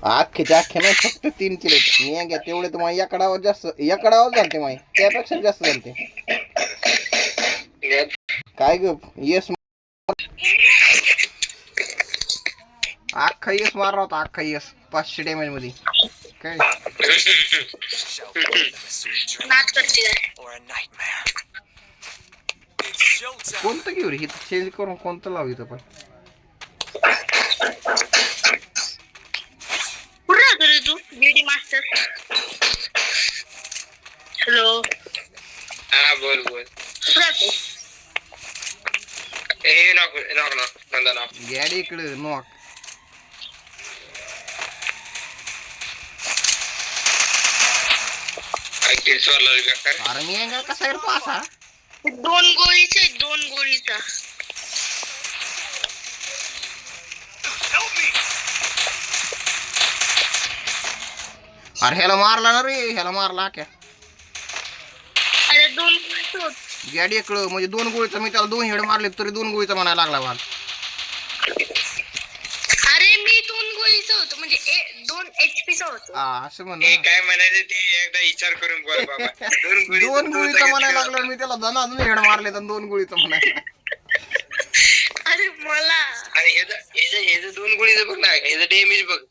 अख्खे नाही फक्त 3 किलो मी घ्या तेवढे तर माझ्या एकडावर जास्त एकडावर झालते माही त्यापेक्षा जास्त झालते काय ग यस अख्खा यस मारला होता अख्खा यस 500 डॅमेज मध्ये काय कोणतं घेऊ रे हे चेंज करून कोणतं लावू इथं पण तू ब्युटी मास्टर हॅलो हा बोल बोल ए नॉक गॅडी इकडे नॉक अरे मी एंगल कसा येतो असा 2 गोळीचा अरे ह्याला मारला ना रे ह्याला मारला क्या अरे 2 गॅडी इकडं म्हणजे 2 गोळीचा मी त्याला 2 हेड मारले तरी 2 गोळीचा म्हणायला लागला वाल अरे मी 2 गोळीचा होतो म्हणजे 2 HP चा होतो असं म्हण काय म्हणायचं ते एकदा विचार करून बोल बाबा 2 गोळीचा म्हणायला लागला मी त्याला अजून हेड मारले तर 2 गोळीचा म्हणायला अरे मला आणि याचं 2 गोळीचं बघ ना याचं डॅमेज बघ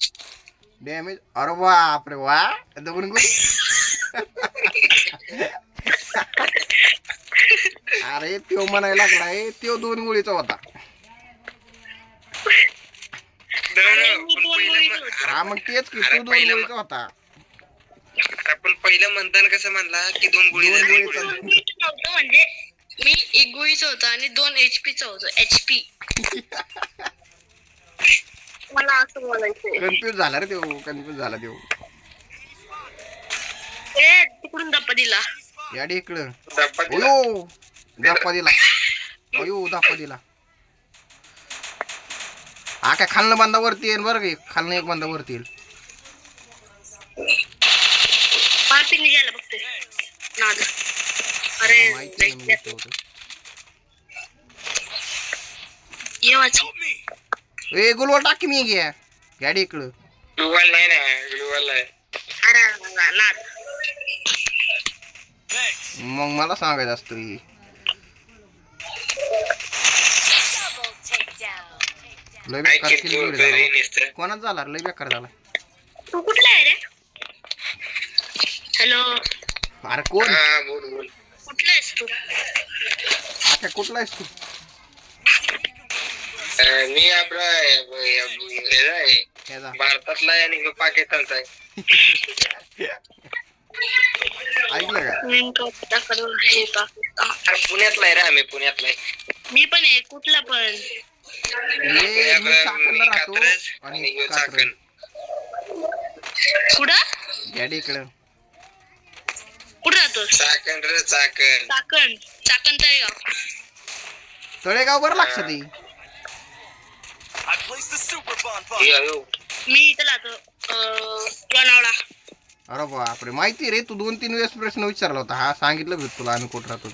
डॅमेज अरे बाप रे वा 2 गोळी अरे त्यो म्हणायला लागलाय त्यो 2 गोळीचा होता हा मग तेच की तू 2 गोळीचा होता आपण पहिलं म्हणताना कसं म्हणला की 2 गोळीचा म्हणजे मी 1 गोळीचा होता आणि 2 HP चा होतो HP मला असं बोलायचंय कन्फ्यूज झाला रे त्यो कन्फ्यूज झाला त्यो ए तिकडून धप्पा दिला याडी इकडं अयो धप्पा दिला अयो धप्पा दिला हा काय खालनं बांधा वरती येईल बरं का खालनं एक बांधा वरती येईल पार्टी निघायला बघते नाद अरे माहिती नाही मी होतं ए गुलवल टाकी मी घ्या गाडी इकडं ग्लुवल नाही ना ग्लुवल आहे अरे नाद मग मला सांगायचं असतं लय बेकार केली कोणाच झाला लय बेकार झाला तू कुठला आहे रे हॅलो अरे कोण बोल कुठला आहेस तू आता कुठला आहेस तू मी आपला भारतातला आहे आणि पाकिस्तानचा आहे ऐकलं का पुण्यातला आहे रे आम्ही पुण्यातला आहे मी पण आहे कुठला पण मी चाकणला राहतो आणि चाकण कुठं गाडी इकडं कुठं राहतो चाकण रे चाकण चाकण तळेगाव बरं लक्षात येईल मी इथं राहतो लोणावळा अरे बापरे माहिती रे तू 2-3 वेळेस प्रश्न विचारला होता हा सांगितलं भेट तुला आम्ही कुठं राहतो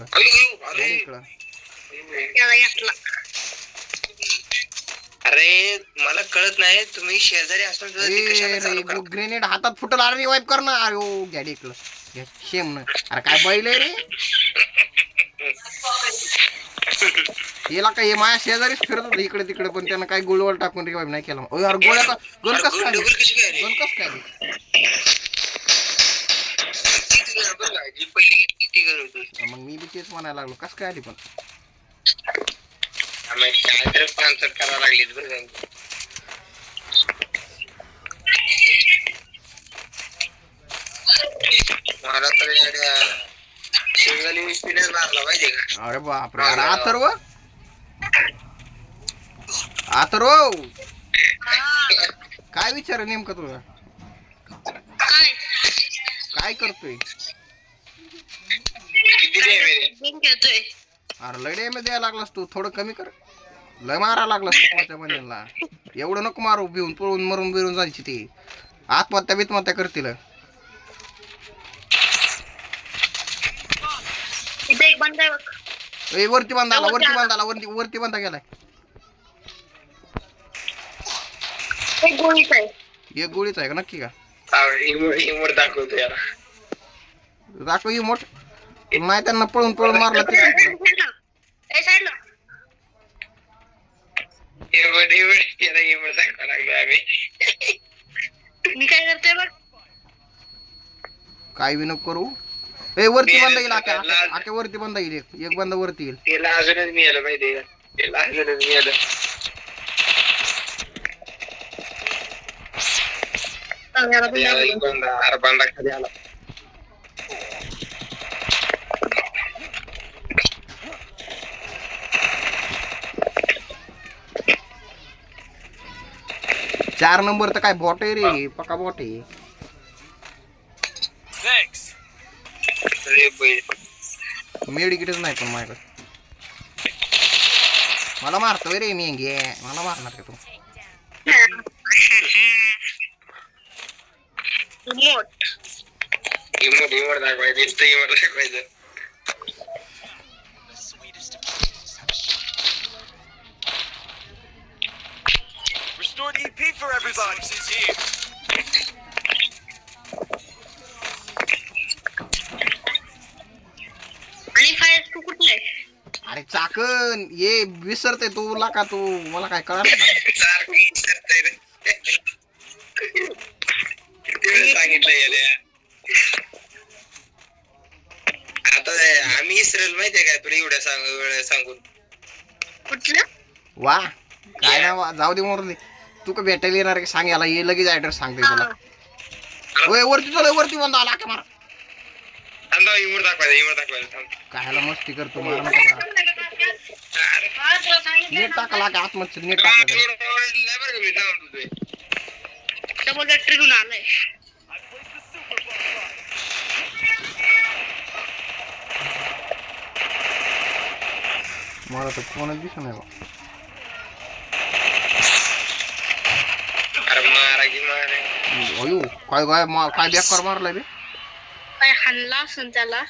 अरे मला कळत नाही तुम्ही शेजारी असून ग्रेनेड हातात फुटल अरे रिवाइव कर ना अरे ओ गाडी इकडं शेम ना अरे काय बैल आहे रे याला काय हे माझ्या शेजारीच फिरत होतं इकडे तिकडे पण त्यानं काही गुळवळ टाकून रिवाइव नाही केला अरे गोळ्याचा गन कस काय मग मी बी तेच म्हणायला लागलो कस काय आली पण काय तर पानसट करावं लागली बरं मला तर सिंगल एक्सपिरियन्स मारला पाहिजे का अरे बापरे अरे अथर्व काय विचार नेमकं तुला काय करतोय अरे लय डॅमेज द्यायला लागलास तू थोडं कमी कर लय मारा लागलास तुझ्या बहिणीला एवढं नको मारू भिवून पळून मरून बिरून जायची ती आत्महत्या करतील वरती बांधा गेलाय एक गोळीच आहे का नक्की का? इमोट दाखवतो याला. दाखव इमोट. नाही त्यांना पळून पळून मारला ते ए साईडला इमोट याला इमोट दाखवा लागलो आम्ही. मी काय करते बघ. काय बी नको करू. ए वरती मी बंद येईल याला- आके वरती बंद येईल एक बंद वरती येईल. त्याला अजूनच मिळालं माहितीये का? त्याला अजूनच मिळालं. याला एक बंदा खाली आला. चार नंबर तर काय बॉट आहे रे पक्का बॉट आहे. अरे बाई. मेडिकेटच नाही पण माझ्याकडे. मला मारतोय रे मी मला मारणार का तू? रिमोट इमोट दाखवायचं. नुसतं इमोट दाखवायचं. Restored EP for everybody. आणि फायर तू कुठले अरे चाकण ये विसरते तुला का तू मला काय कळणार सारखं विचारतंय रे. किती सांगितलं याला. आता आम्ही इसरेल माहितीये का तुला एवढ्या वेळ सांगून. कुठलं वा काय ना जाऊ दे मोर दे. तू का भेटायला येणार की सांग याला ये लगेच ऍड्रेस सांगते तुला. ओय वरती चल वरती बंद आला का मार. थांबा इमोट दाखवायचं. कायला मस्ती करतो मार नका. नीट टाकला का आतमध्ये नीट टाकला. डबल बॅटरी घेऊन आलाय. मला तर कोणच दिसत नाही बा. अरे मारा की मारे. अयो काय काय बेकार मारलाय बे. काय हाणला असेल त्याला.